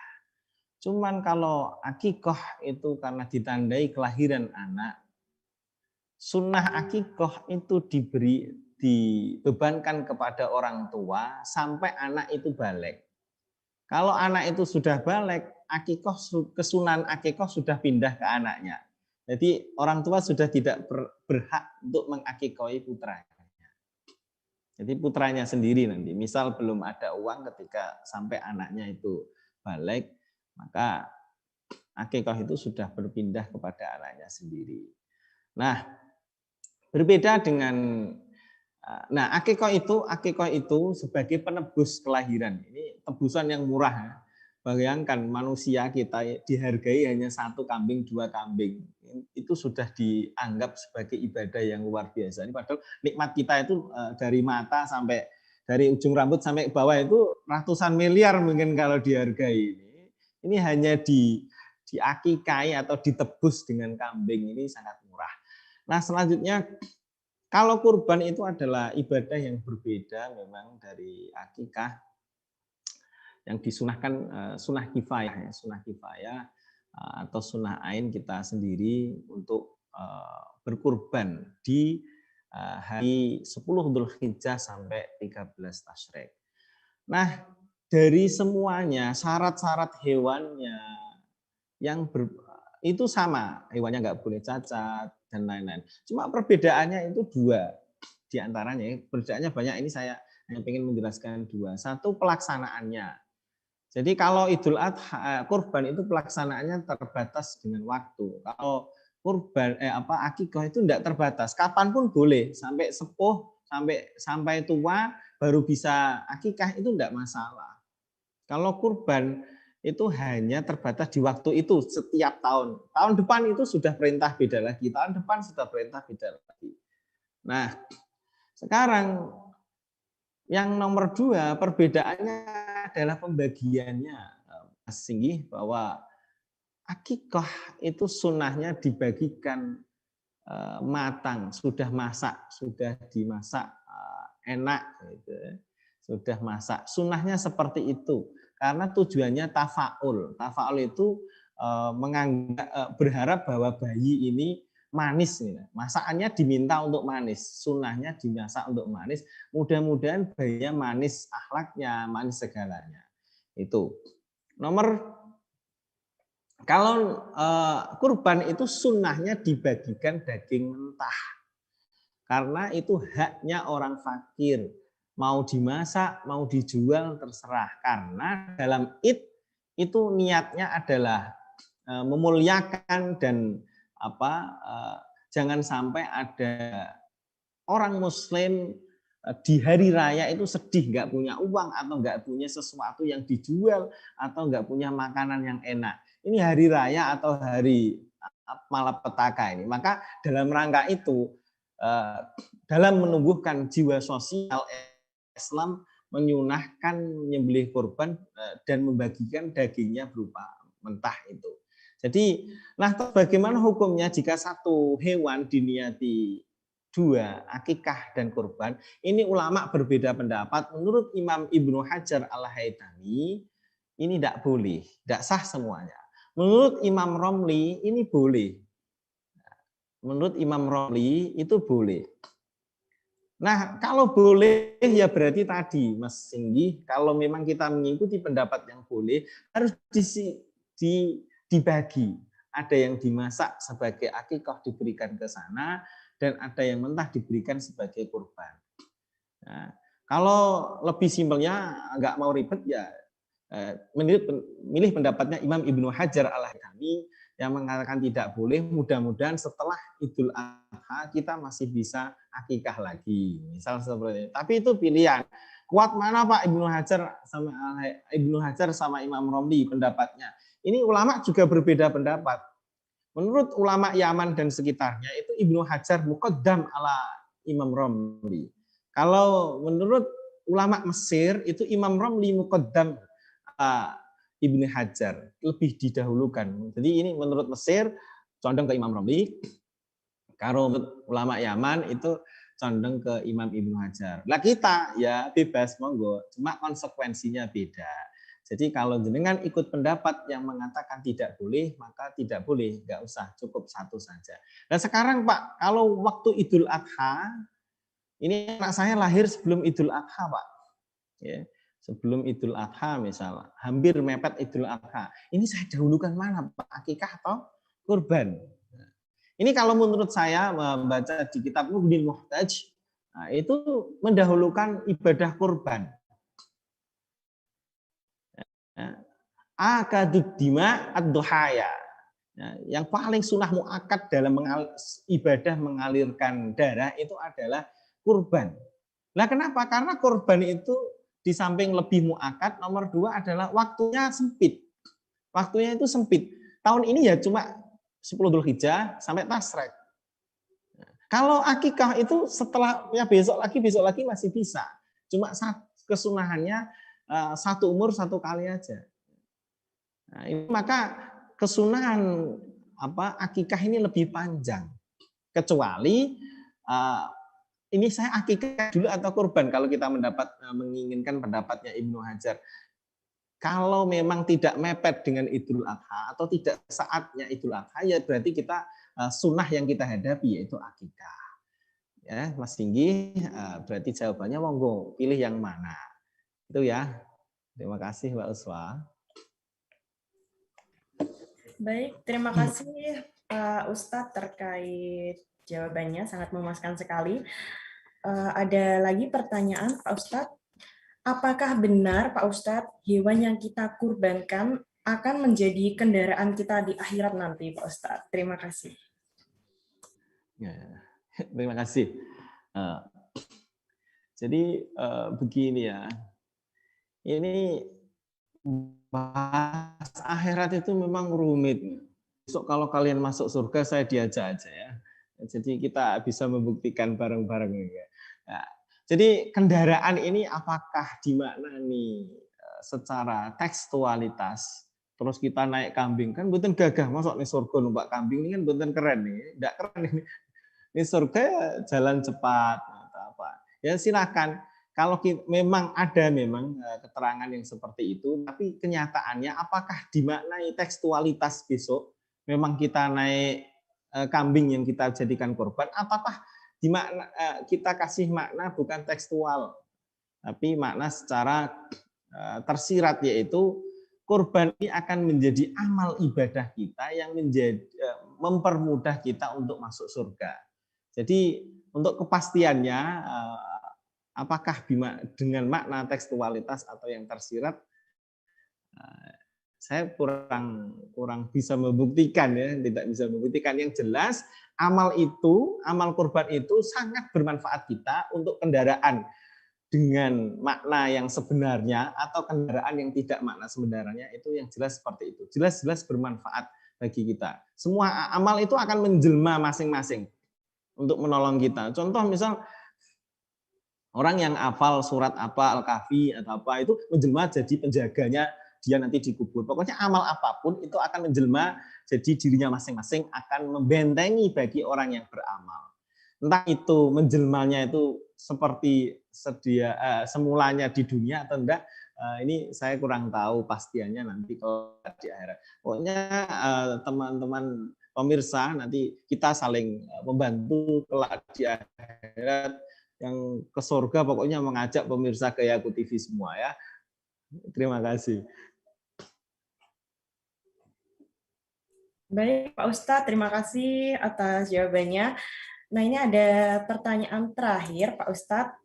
Cuman kalau akikoh itu karena ditandai kelahiran anak, sunnah akikoh itu dibebankan kepada orang tua sampai anak itu balik. Kalau anak itu sudah balik, akikoh, kesunahan akikoh sudah pindah ke anaknya. Jadi orang tua sudah tidak berhak untuk mengakikohi putranya. Jadi putranya sendiri nanti. Misal belum ada uang ketika sampai anaknya itu balik, maka akikoh itu sudah berpindah kepada anaknya sendiri. Nah, berbeda dengan Nah, akikah itu sebagai penebus kelahiran. Ini tebusan yang murah ya. Bayangkan manusia kita dihargai hanya 1 kambing, 2 kambing. Itu sudah dianggap sebagai ibadah yang luar biasa. Ini padahal nikmat kita itu dari mata sampai dari ujung rambut sampai ke bawah itu ratusan miliar mungkin kalau dihargai. Ini hanya diakikai atau ditebus dengan kambing, ini sangat murah. Nah, selanjutnya kalau kurban itu adalah ibadah yang berbeda memang dari akikah yang disunahkan, sunnah kifayah ya, sunnah kifayah atau sunnah ain kita sendiri untuk berkurban di hari 10 Dzulhijjah sampai 13 Tasyrik. Nah, dari semuanya syarat-syarat hewannya itu sama, hewannya nggak boleh cacat dan lain-lain. Cuma perbedaannya itu 2 diantaranya. Perbedaannya banyak, ini saya hanya ingin menjelaskan 2. Satu, pelaksanaannya. Jadi kalau Idul Adha, kurban itu pelaksanaannya terbatas dengan waktu. Kalau kurban akikah itu tidak terbatas, kapanpun boleh, sampai sepuh, sampai tua baru bisa akikah, itu tidak masalah. Kalau kurban itu hanya terbatas di waktu itu setiap tahun. Tahun depan itu sudah perintah beda lagi, tahun depan sudah perintah beda lagi. Nah, sekarang yang nomor 2 perbedaannya adalah pembagiannya. Singgi bahwa akikah itu sunnahnya dibagikan matang, sudah masak, sudah dimasak enak, gitu. Sudah masak. Sunnahnya seperti itu. Karena tujuannya tafaul. Tafaul itu berharap bahwa bayi ini manis. Masakannya diminta untuk manis. Sunnahnya dimasak untuk manis. Mudah-mudahan bayinya manis akhlaknya, manis segalanya. Itu. Kalau kurban itu sunnahnya dibagikan daging mentah. Karena itu haknya orang fakir. Mau dimasak, mau dijual, terserah. Karena dalam Id itu niatnya adalah memuliakan dan jangan sampai ada orang Muslim di hari raya itu sedih, nggak punya uang atau nggak punya sesuatu yang dijual atau nggak punya makanan yang enak. Ini hari raya atau hari malapetaka ini. Maka dalam rangka itu, dalam menumbuhkan jiwa sosial, Islam menyunahkan menyembelih kurban dan membagikan dagingnya berupa mentah itu. Jadi, nah bagaimana hukumnya jika satu hewan diniati 2, akikah dan kurban? Ini ulama berbeda pendapat. Menurut Imam Ibnu Hajar Al-Haytami, ini tidak boleh, tidak sah semuanya. Menurut Imam Romli, ini boleh. Menurut Imam Romli, itu boleh. Nah, kalau boleh ya berarti tadi, Mas Singgi, kalau memang kita mengikuti pendapat yang boleh, harus dibagi. Ada yang dimasak sebagai akikah diberikan ke sana, dan ada yang mentah diberikan sebagai kurban. Nah, kalau lebih simpelnya, nggak mau ribet ya, milih pendapatnya Imam Ibnu Hajar Al-Haytami yang mengatakan tidak boleh. Mudah-mudahan setelah Idul Adha kita masih bisa akikah lagi, misal seperti itu. Tapi itu pilihan. Kuat mana Pak Ibnu Hajar sama Imam Romli pendapatnya? Ini ulama juga berbeda pendapat. Menurut ulama Yaman dan sekitarnya itu Ibnu Hajar muqaddam ala Imam Romli. Kalau menurut ulama Mesir itu Imam Romli muqaddam Ibnu Hajar, lebih didahulukan. Jadi ini menurut Mesir condong ke Imam Romli. Kalau ulama Yaman itu condong ke Imam Ibnu Hajar. Lah kita ya bebas monggo, cuma konsekuensinya beda. Jadi kalau jenengan ikut pendapat yang mengatakan tidak boleh, maka tidak boleh, nggak usah, cukup satu saja. Nah sekarang Pak, kalau waktu Idul Adha, ini anak saya lahir sebelum Idul Adha Pak. Ya, sebelum Idul Adha misalnya, hampir mepet Idul Adha. Ini saya dahulukan mana Pak, akikah atau kurban? Ini kalau menurut saya membaca di kitab Mughnil Muhtaj, nah itu mendahulukan ibadah kurban. Akadud dima ad-duhaya. Yang paling sunnah muakkad dalam ibadah mengalirkan darah itu adalah kurban. Nah, kenapa? Karena kurban itu di samping lebih muakkad, nomor 2 adalah waktunya sempit. Waktunya itu sempit. Tahun ini ya cuma 10 Dzulhijjah sampai Tasrek. Kalau akikah itu setelah ya besok lagi masih bisa. Cuma kesunahannya satu umur satu kali aja. Nah, ini maka kesunahan akikah ini lebih panjang. Kecuali ini saya akikah dulu atau kurban kalau kita menginginkan pendapatnya Ibnu Hajar. Kalau memang tidak mepet dengan Idul Adha atau tidak saatnya Idul Adha, ya berarti kita sunnah yang kita hadapi yaitu akikah. Ya, Mas Singgi, berarti jawabannya monggo pilih yang mana. Itu ya. Terima kasih Mbak Uswa. Baik, terima kasih Pak Ustadz terkait jawabannya, sangat memuaskan sekali. Ada lagi pertanyaan Pak Ustadz. Apakah benar Pak Ustadz hewan yang kita kurbankan akan menjadi kendaraan kita di akhirat nanti Pak Ustadz? Terima kasih. Ya, terima kasih. Jadi begini ya, ini bahas akhirat itu memang rumit. Besok kalau kalian masuk surga saya diajak aja ya. Jadi kita bisa membuktikan bareng-bareng ya. Nah, jadi kendaraan ini apakah dimaknani secara tekstualitas? Terus kita naik kambing kan mboten gagah, masuk nih surga numpak kambing ini kan mboten keren nih, enggak keren ini. Ini surga jalan cepat atau apa. Ya silakan. Kalau memang ada keterangan yang seperti itu, tapi kenyataannya apakah dimaknai tekstualitas besok memang kita naik kambing yang kita jadikan korban, apakah kita kasih makna bukan tekstual, tapi makna secara tersirat, yaitu kurban ini akan menjadi amal ibadah kita yang mempermudah kita untuk masuk surga. Jadi untuk kepastiannya apakah dengan makna tekstualitas atau yang tersirat, saya kurang bisa membuktikan ya, tidak bisa membuktikan. Yang jelas amal kurban itu sangat bermanfaat kita untuk kendaraan dengan makna yang sebenarnya atau kendaraan yang tidak makna sebenarnya, itu yang jelas seperti itu. Jelas-jelas bermanfaat bagi kita. Semua amal itu akan menjelma masing-masing untuk menolong kita. Contoh misal orang yang hafal surat apa, Al-Kahfi atau apa, itu menjelma jadi penjaganya dia nanti dikubur. Pokoknya amal apapun itu akan menjelma jadi dirinya masing-masing, akan membentengi bagi orang yang beramal. Entah itu menjelmanya itu seperti semulanya di dunia atau enggak, ini saya kurang tahu pastiannya nanti kalau di akhirat. Pokoknya teman-teman pemirsa, nanti kita saling membantu kelak di akhirat. Yang ke surga pokoknya mengajak pemirsa Gayaku TV semua ya. Terima kasih. Baik Pak Ustadz, terima kasih atas jawabannya. Nah, ini ada pertanyaan terakhir Pak Ustadz.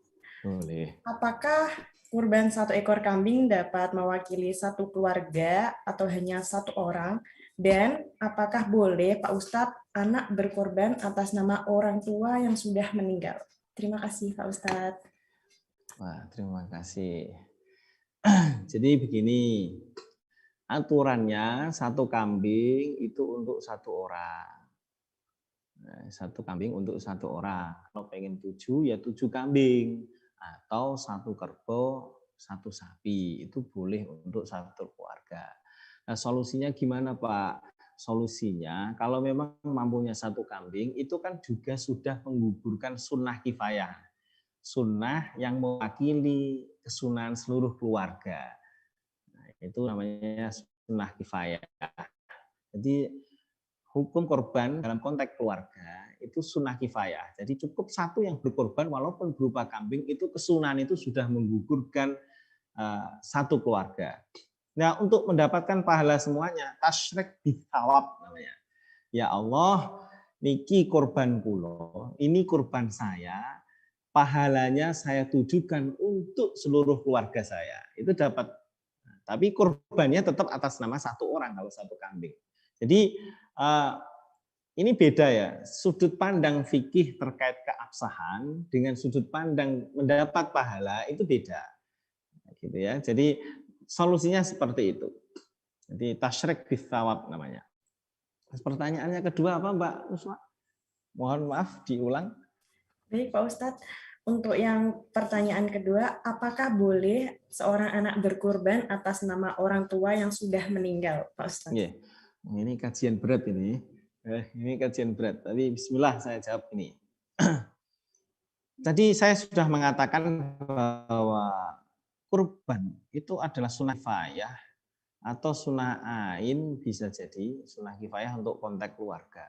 Boleh. Apakah kurban 1 ekor kambing dapat mewakili satu keluarga atau hanya satu orang? Dan apakah boleh Pak Ustadz anak berkorban atas nama orang tua yang sudah meninggal? Terima kasih Pak Ustadz. Wah, terima kasih. Jadi begini, aturannya 1 kambing itu untuk 1 orang. 1 kambing untuk 1 orang. Kalau pengen 7 ya 7 kambing. Atau 1 kerbau, 1 sapi. Itu boleh untuk 1 keluarga. Nah, solusinya gimana Pak? Solusinya kalau memang mampunya 1 kambing, itu kan juga sudah menggugurkan sunnah kifayah. Sunnah yang mewakili kesunahan seluruh keluarga. Nah, itu namanya sunnah kifayah. Jadi hukum korban dalam konteks keluarga itu sunnah kifayah. Jadi cukup 1 yang berkorban walaupun berupa kambing, itu kesunahan itu sudah menggugurkan 1 keluarga. Nah, untuk mendapatkan pahala semuanya, tasyrik bithawab namanya. Ya Allah, niki korban kula, ini korban saya, pahalanya saya tujukan untuk seluruh keluarga saya. Itu dapat. Tapi korbannya tetap atas nama 1 orang kalau 1 kambing. Jadi ini beda ya, sudut pandang fikih terkait keabsahan dengan sudut pandang mendapat pahala itu beda. Gitu ya. Jadi solusinya seperti itu. Jadi tasyrik bisawab namanya. Pertanyaannya kedua apa Mbak Usma? Mohon maaf diulang. Baik Pak Ustadz, untuk yang pertanyaan kedua, apakah boleh seorang anak berkurban atas nama orang tua yang sudah meninggal, Pak Ustadz? Yeah. Ini kajian berat ini. Ini kajian berat. Tapi bismillah saya jawab ini. Tadi saya sudah mengatakan bahwa kurban itu adalah sunnah kifayah atau sunnah ain, bisa jadi sunnah kifayah untuk konteks keluarga.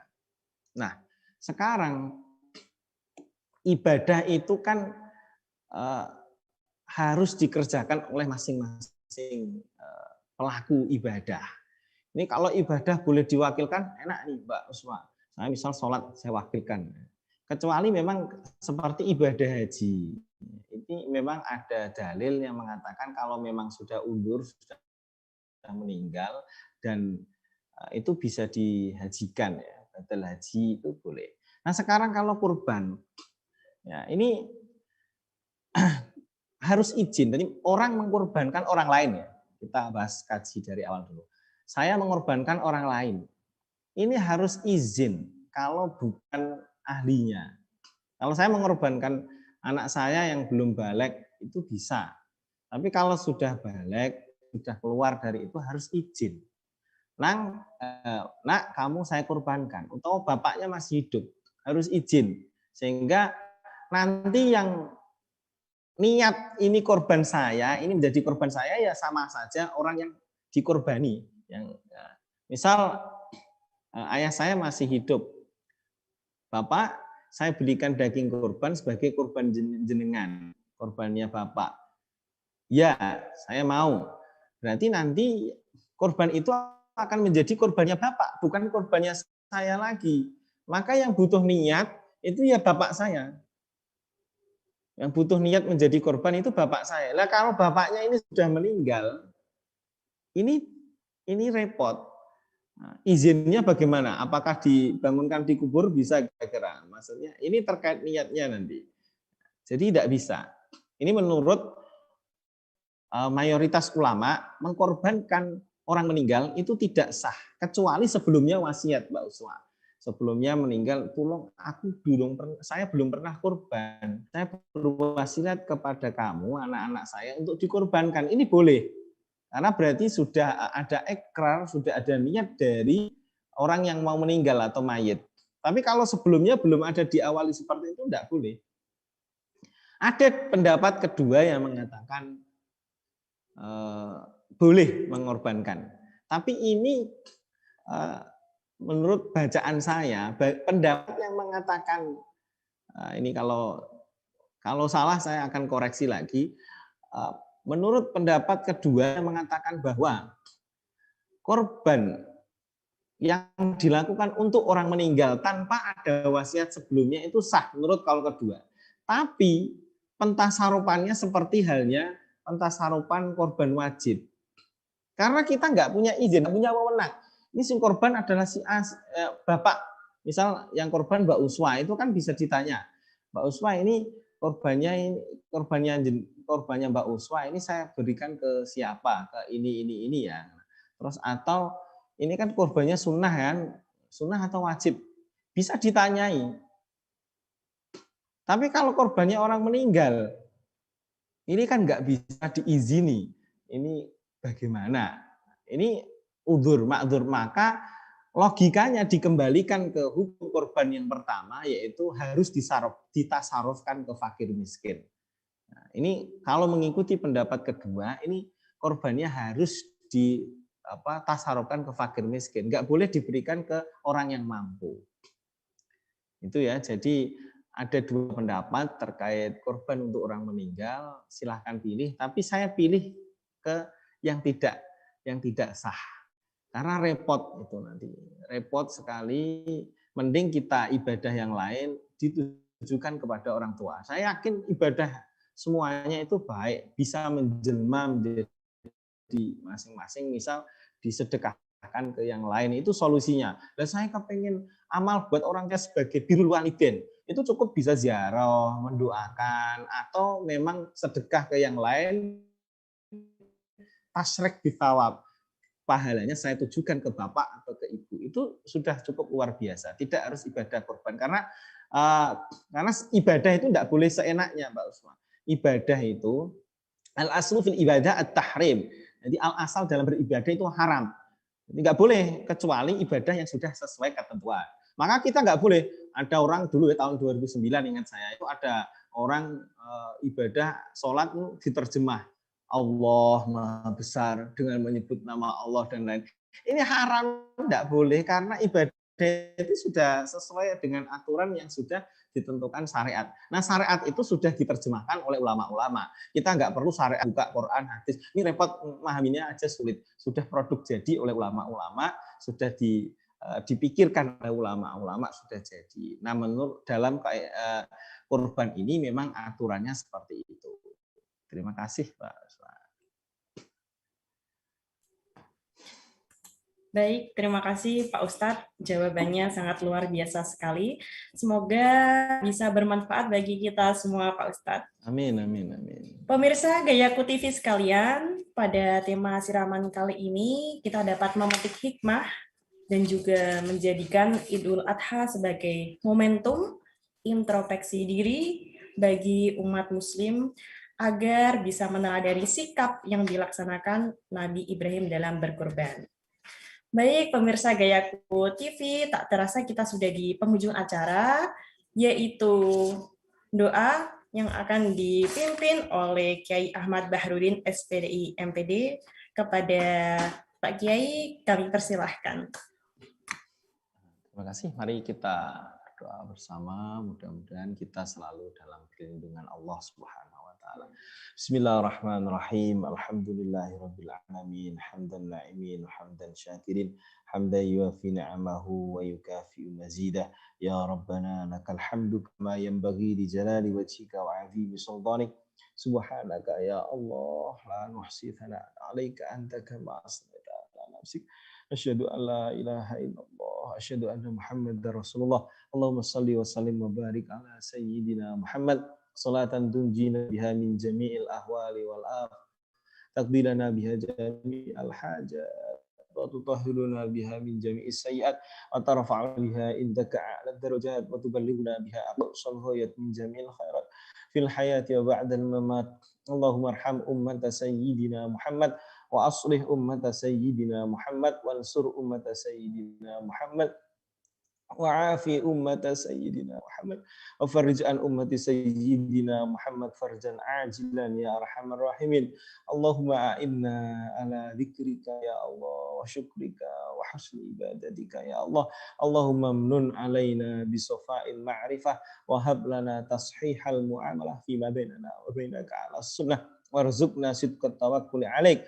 Nah, sekarang ibadah itu kan harus dikerjakan oleh masing-masing pelaku ibadah. Ini kalau ibadah boleh diwakilkan, enak nih Mbak Usma. Saya misal sholat, saya wakilkan. Kecuali memang seperti ibadah haji. Ini memang ada dalil yang mengatakan kalau memang sudah undur, sudah meninggal, dan itu bisa dihajikan. Ya. Batal haji itu boleh. Nah sekarang kalau kurban, ya ini harus izin. Jadi orang mengorbankan orang lain ya. Kita bahas kaji dari awal dulu. Saya mengorbankan orang lain. Ini harus izin kalau bukan ahlinya. Kalau saya mengorbankan anak saya yang belum balik itu bisa. Tapi kalau sudah balik, sudah keluar dari itu harus izin. Nak, kamu saya korbankan. Atau bapaknya masih hidup, harus izin. Sehingga nanti yang niat ini korban saya, ini menjadi korban saya ya sama saja orang yang dikorbani. Yang misal ayah saya masih hidup, Bapak saya belikan daging korban sebagai korban jenengan, korbannya Bapak. Ya, saya mau. Berarti nanti korban itu akan menjadi korbannya Bapak, bukan korbannya saya lagi. Maka yang butuh niat itu ya Bapak saya. Yang butuh niat menjadi korban itu Bapak saya. Lah kalau bapaknya ini sudah meninggal, ini repot. Nah, izinnya bagaimana? Apakah dibangunkan di kubur bisa kira-kira? Maksudnya ini terkait niatnya nanti. Jadi tidak bisa. Ini menurut mayoritas ulama mengkorbankan orang meninggal itu tidak sah kecuali sebelumnya wasiat, Mbak Usma. Sebelumnya meninggal, tolong saya belum pernah korban. Saya berwasiat kepada kamu, anak-anak saya untuk dikorbankan. Ini boleh. Karena berarti sudah ada ikrar, sudah ada niat dari orang yang mau meninggal atau mayit. Tapi kalau sebelumnya belum ada diawali seperti itu, tidak boleh. Ada pendapat kedua yang mengatakan boleh mengorbankan. Tapi ini menurut bacaan saya, pendapat yang mengatakan ini kalau salah saya akan koreksi lagi. Menurut pendapat kedua yang mengatakan bahwa korban yang dilakukan untuk orang meninggal tanpa ada wasiat sebelumnya itu sah menurut kaul kedua. Tapi pentasarufannya seperti halnya pentasarupan korban wajib. Karena kita nggak punya izin, nggak punya wewenang. Ini si korban adalah si bapak. Misal yang korban Mbak Uswa itu kan bisa ditanya, Mbak Uswa ini korbannya Mbak Uswa ini saya berikan ke siapa? Ke ini ya. Terus atau ini kan korbannya sunnah kan? Sunnah atau wajib? Bisa ditanyai. Tapi kalau korbannya orang meninggal, ini kan nggak bisa diizini. Ini bagaimana? Ini udzur, ma'dzur, maka logikanya dikembalikan ke hukum korban yang pertama, yaitu harus ditasarufkan ke fakir miskin. Nah, ini kalau mengikuti pendapat kedua, ini korbannya harus ditasarufkan ke fakir miskin, nggak boleh diberikan ke orang yang mampu. Itu ya, jadi ada dua pendapat terkait korban untuk orang meninggal, silahkan pilih. Tapi saya pilih ke yang tidak sah, karena repot itu nanti, repot sekali. Mending kita ibadah yang lain ditujukan kepada orang tua. Saya yakin ibadah semuanya itu baik, bisa menjelma menjadi masing-masing, misal disedekahkan ke yang lain, itu solusinya. Dan saya kepengen amal buat orang tua sebagai birrul walidain. Itu cukup bisa ziarah, mendoakan, atau memang sedekah ke yang lain, tasrek bithawab. Pahalanya saya tujukan ke bapak atau ke ibu. Itu sudah cukup luar biasa. Tidak harus ibadah korban. Karena ibadah itu tidak boleh seenaknya, Mbak Usman. Ibadah itu, al-aslu fil ibadah at-tahrim. Jadi al-asal dalam beribadah itu haram. Jadi nggak boleh kecuali ibadah yang sudah sesuai ketentuan. Maka kita nggak boleh, ada orang dulu ya tahun 2009 ingat saya, itu ada orang ibadah sholat diterjemah Allah Maha Besar dengan menyebut nama Allah dan lain. Ini haram, nggak boleh karena ibadah itu sudah sesuai dengan aturan yang sudah ditentukan syariat. Nah syariat itu sudah diterjemahkan oleh ulama-ulama. Kita nggak perlu syariat buka Quran, hadis. Ini repot, memahaminya aja sulit. Sudah produk jadi oleh ulama-ulama, sudah dipikirkan oleh ulama-ulama, sudah jadi. Nah menurut dalam kurban ini memang aturannya seperti itu. Terima kasih Pak. Baik, terima kasih Pak Ustadz. Jawabannya sangat luar biasa sekali. Semoga bisa bermanfaat bagi kita semua, Pak Ustadz. Amin, amin, amin. Pemirsa Gayaku TV sekalian, pada tema siraman kali ini kita dapat memetik hikmah dan juga menjadikan Idul Adha sebagai momentum introspeksi diri bagi umat Muslim agar bisa meneladani sikap yang dilaksanakan Nabi Ibrahim dalam berkurban. Baik, pemirsa Gayaku TV, tak terasa kita sudah di penghujung acara, yaitu doa yang akan dipimpin oleh Kiai Ahmad Bahrudin, SPDI MPD. Kepada Pak Kiai, kami persilahkan. Terima kasih. Mari kita doa bersama. Mudah-mudahan kita selalu dalam perlindungan Allah Subhanahu wa taala. Bismillahirrahmanirrahim. Alhamdulillahirabbil alamin. Hamdan na'imin, hamdan syakirin, hamdan yuwafi ni'amahu wa yukafi'u mazidah. Ya Rabbana lakal hamdu kama yanbaghi li jalali wajhika wa 'azimi sultanik. Subhanaka ya Allah la nuhsi thana'an 'alaika anta kama asnaita 'ala nafsik. Asyhadu an la ilaha illallah, asyhadu anna Muhammadar Rasulullah. Allahumma shalli wa sallim wa barik ala sayyidina Muhammad. Salatan tunjina biha min jami'il ahwali wal afat. Taqbilana biha jami'al hajat. Wa tutahhiruna biha min jami'is sayyi'at. Wa tarfa'una biha indaka a'la darajat. Wa tuballighuna biha aqsal ghayat min jami'il khairat. Fil hayati wa ba'dal mamat. Allahumma arham ummata sayyidina Muhammad. Wa aslih ummata sayyidina Muhammad. Wa ansur ummata sayyidina Muhammad. Wa'afi ummata sayyidina Muhammad wa farij an ummati sayyidina Muhammad farjan ajilan ya arhamar rahimin. Allahumma a'inna ala dzikrika ya Allah wa syukrika wa husni ibadatika ya Allah. Allahumma mnun alaina bi safa'il ma'rifah wa hab lana tashihal muamalah fi ma bainana wa bainaka ala sunnah warzuqna sidqat tawakkul 'alaik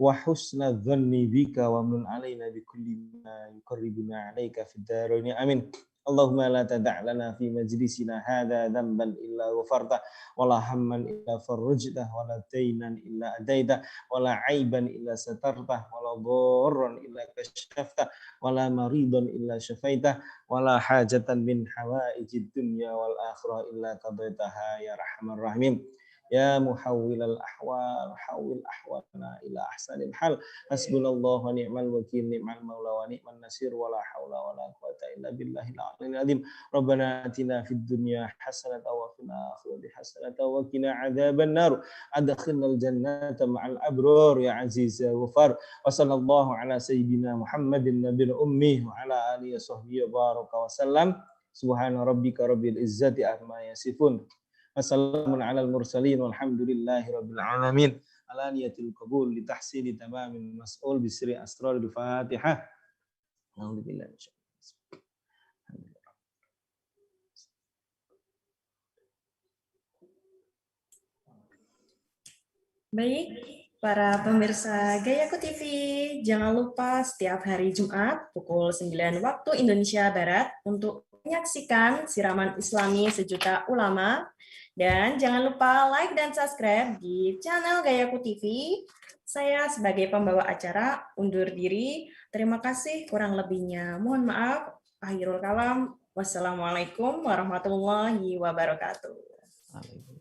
wa husna dhanni bika wa min alaina bi kulli ma yuqarribuna alayka fid darain amin. Allahumma la tada' lana fi majlisina hadha dhanban illa ghafarta wa la hamman illa farajta wa la daynan illa adaita wa la aiban illa satarta wa la dharran illa kashafta wa la maridan illa shafaita wa la hajatan min hawaijid dunya wal akhirah illa qadaitaha ya arhamar rahimin. Ya muhawwilal ahwal, hawwil ahwalana ila ahsanil hal. Hasbunallahu wa ni'mal wakil, ni'mal maula wa ni'man nasir, wa la hawla wa la quwata illa billahil aliyyil azim. Rabbana atina fid dunya hasanatan wa fil akhirati hasanatan wa qina adzaban nar. Adkhilnal jannata ma'al abrar ya aziz ya ghafar. Wa sallallahu ala sayyidina Muhammadin nabiyil ummi wa ala alihi wa sahbihi wa baraka wa sallam. Subhana rabbika rabbil izzati amma yasifun. Wassalamun alal mursalin walhamdulillahi rabbil alamin. Ala niyatil qabul li tahsini tamamin mas'ul bisri asrarul Fatihah. Alhamdulillah. Baik, para pemirsa Gayaku TV, jangan lupa setiap hari Jumat pukul 9 waktu Indonesia Barat untuk menyaksikan siraman Islami sejuta ulama. Dan jangan lupa like dan subscribe di channel Gayaku TV. Saya sebagai pembawa acara undur diri. Terima kasih, kurang lebihnya mohon maaf. Akhirul kalam. Wassalamualaikum warahmatullahi wabarakatuh. Waalaikumsalam.